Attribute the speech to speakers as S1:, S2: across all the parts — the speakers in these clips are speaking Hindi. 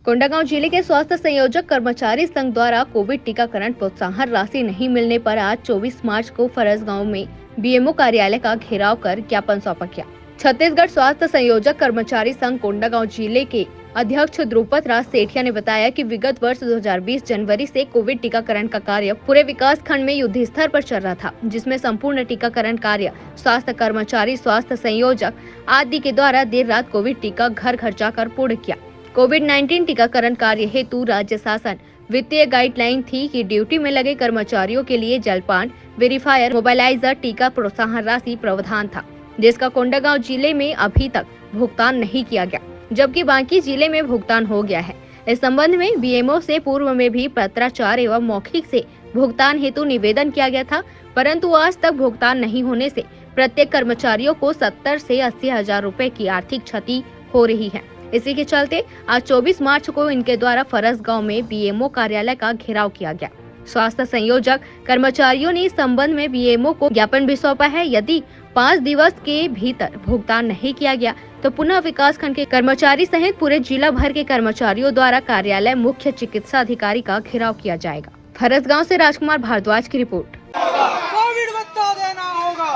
S1: कोंडागांव जिले के स्वास्थ्य संयोजक कर्मचारी संघ द्वारा कोविड टीकाकरण प्रोत्साहन राशि नहीं मिलने पर आज 24 मार्च को फरसगांव में बीएमओ कार्यालय का घेराव कर ज्ञापन सौंपा गया। छत्तीसगढ़ स्वास्थ्य संयोजक कर्मचारी संघ कोंडागांव जिले के अध्यक्ष द्रुपद राज सेठिया ने बताया कि विगत वर्ष 2020 जनवरी से कोविड टीकाकरण का कार्य पूरे विकास खंड में युद्ध स्तर पर चल रहा था, जिसमें संपूर्ण टीकाकरण कार्य स्वास्थ्य कर्मचारी, स्वास्थ्य संयोजक आदि के द्वारा देर रात कोविड टीका घर घर जाकर पूर्ण किया। कोविड-19 टीकाकरण कार्य हेतु राज्य शासन वित्तीय गाइडलाइन थी कि ड्यूटी में लगे कर्मचारियों के लिए जलपान, वेरीफायर, मोबाइलाइजर, टीका प्रोत्साहन राशि प्रावधान था, जिसका कोंडागांव जिले में अभी तक भुगतान नहीं किया गया, जबकि बाकी जिले में भुगतान हो गया है। इस संबंध में बीएमओ से पूर्व में भी पत्राचार एवं मौखिक से भुगतान हेतु निवेदन किया गया था, परंतु आज तक भुगतान नहीं होने से प्रत्येक कर्मचारियों को 70 से 80 हजार रुपए की आर्थिक क्षति हो रही है। इसी के चलते आज 24 मार्च को इनके द्वारा फरसगांव में बीएमओ कार्यालय का घेराव किया गया। स्वास्थ्य संयोजक कर्मचारियों ने इस संबंध में बीएमओ को ज्ञापन भी सौंपा है। यदि 5 दिवस के भीतर भुगतान नहीं किया गया तो पुनः विकास खंड के कर्मचारी सहित पूरे जिला भर के कर्मचारियों द्वारा कार्यालय मुख्य चिकित्सा अधिकारी का घेराव किया जाएगा। फरसगांव से राजकुमार भारद्वाज की रिपोर्ट।
S2: कोविड भत्ता देना होगा।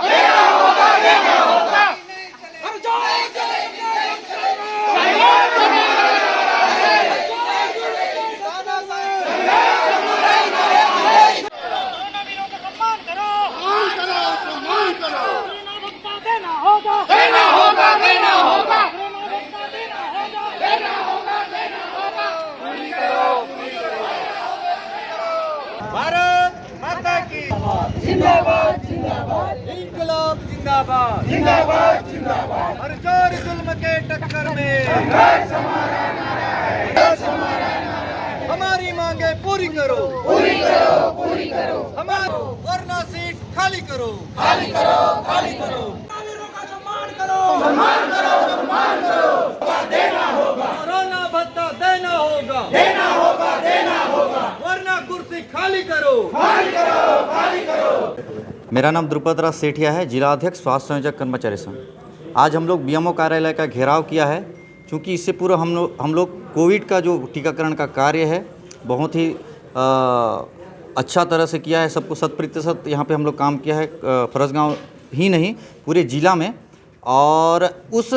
S2: भारत माता की जिंदाबाद जिंदाबाद, इंकलाब जिंदाबाद जिंदाबाद जिंदाबाद। हर जोर जुल्म के टक्कर में संघर्ष हमारा नारा है। हमारी मांगे पूरी करो पूरी करो पूरी करो। हमारी वरना सीट खाली करो खाली करो खाली करो। नागरिकों का सम्मान करो सम्मान करो सम्मान करो। देना होगा कोरोना भत्ता देना होगा देना होगा देना होगा, वरना कुर्सी खाली करो खाली करो खाली करो।
S3: मेरा नाम द्रुपद राज सेठिया है, जिला अध्यक्ष स्वास्थ्य संयोजक कर्मचारी संघ। आज हम लोग बीएमओ कार्यालय का घेराव किया है, क्योंकि इससे पूर्व हम लोग कोविड का जो टीकाकरण का कार्य है बहुत ही अच्छा तरह से किया है। सबको 100% यहाँ पे हम लोग काम किया है, फरसगांव ही नहीं पूरे जिला में। और उस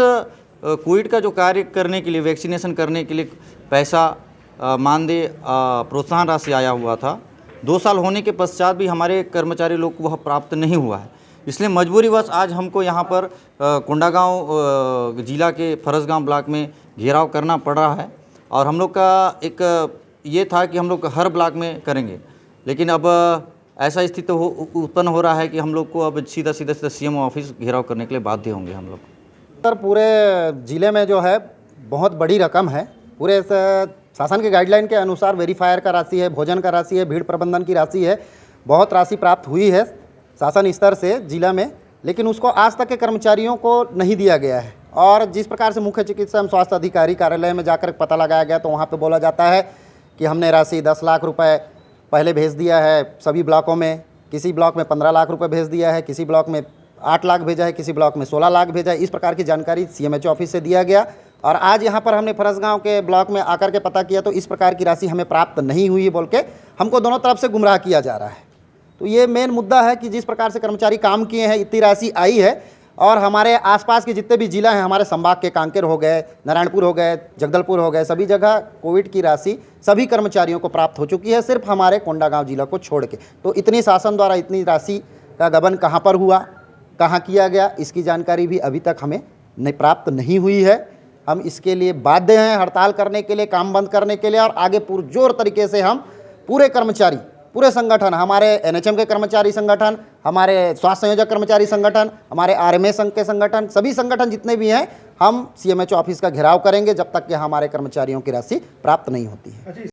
S3: कोविड का जो कार्य करने के लिए, वैक्सीनेशन करने के लिए पैसा मानदेय प्रोत्साहन राशि आया हुआ था। 2 साल होने के पश्चात भी हमारे कर्मचारी लोग को वह प्राप्त नहीं हुआ है, इसलिए मजबूरीवश आज हमको यहाँ पर कोंडागांव जिला के फरसगांव ब्लॉक में घेराव करना पड़ रहा है। और हम लोग का एक ये था कि हम लोग हर ब्लॉक में करेंगे, लेकिन अब ऐसा स्थिति उत्पन्न हो रहा है कि हम लोग को अब सीधा सीएमओ ऑफिस घेराव करने के लिए बाध्य होंगे हम लोग।
S4: सर, पूरे ज़िले में जो है बहुत बड़ी रकम है। पूरे शासन के गाइडलाइन के अनुसार वेरीफायर का राशि है, भोजन का राशि है, भीड़ प्रबंधन की राशि है, बहुत राशि प्राप्त हुई है शासन स्तर से जिला में, लेकिन उसको आज तक के कर्मचारियों को नहीं दिया गया है। और जिस प्रकार से मुख्य चिकित्सा एवं स्वास्थ्य अधिकारी कार्यालय में जाकर पता लगाया गया तो वहाँ पे बोला जाता है कि हमने राशि 10 लाख रुपए पहले भेज दिया है सभी ब्लॉकों में, किसी ब्लॉक में 15 लाख रुपए भेज दिया है, किसी ब्लॉक में 8 लाख भेजा है, किसी ब्लॉक में 16 लाख भेजा है। इस प्रकार की जानकारी सीएमएचओ ऑफिस से दिया गया। और आज यहाँ पर हमने फरसगांव के ब्लॉक में आकर के पता किया तो इस प्रकार की राशि हमें प्राप्त नहीं हुई बोल के हमको दोनों तरफ से गुमराह किया जा रहा है। तो ये मेन मुद्दा है कि जिस प्रकार से कर्मचारी काम किए हैं, इतनी राशि आई है। और हमारे आसपास के जितने भी जिला हैं, हमारे संभाग के कांकेर हो गए, नारायणपुर हो गए, जगदलपुर हो गए, सभी जगह कोविड की राशि सभी कर्मचारियों को प्राप्त हो चुकी है, सिर्फ हमारे कोंडागांव जिला को छोड़ के। तो इतनी शासन द्वारा इतनी राशि का गबन कहाँ पर हुआ, कहाँ किया गया, इसकी जानकारी भी अभी तक हमें प्राप्त नहीं हुई है। हम इसके लिए बाध्य हैं हड़ताल करने के लिए, काम बंद करने के लिए। और आगे पुरजोर तरीके से हम पूरे कर्मचारी, पूरे संगठन, हमारे एनएचएम के कर्मचारी संगठन, हमारे स्वास्थ्य संयोजक कर्मचारी संगठन, हमारे आरएमए संघ के संगठन, सभी संगठन जितने भी हैं, हम सीएमएचओ ऑफिस का घेराव करेंगे जब तक कि हमारे कर्मचारियों की राशि प्राप्त नहीं होती है।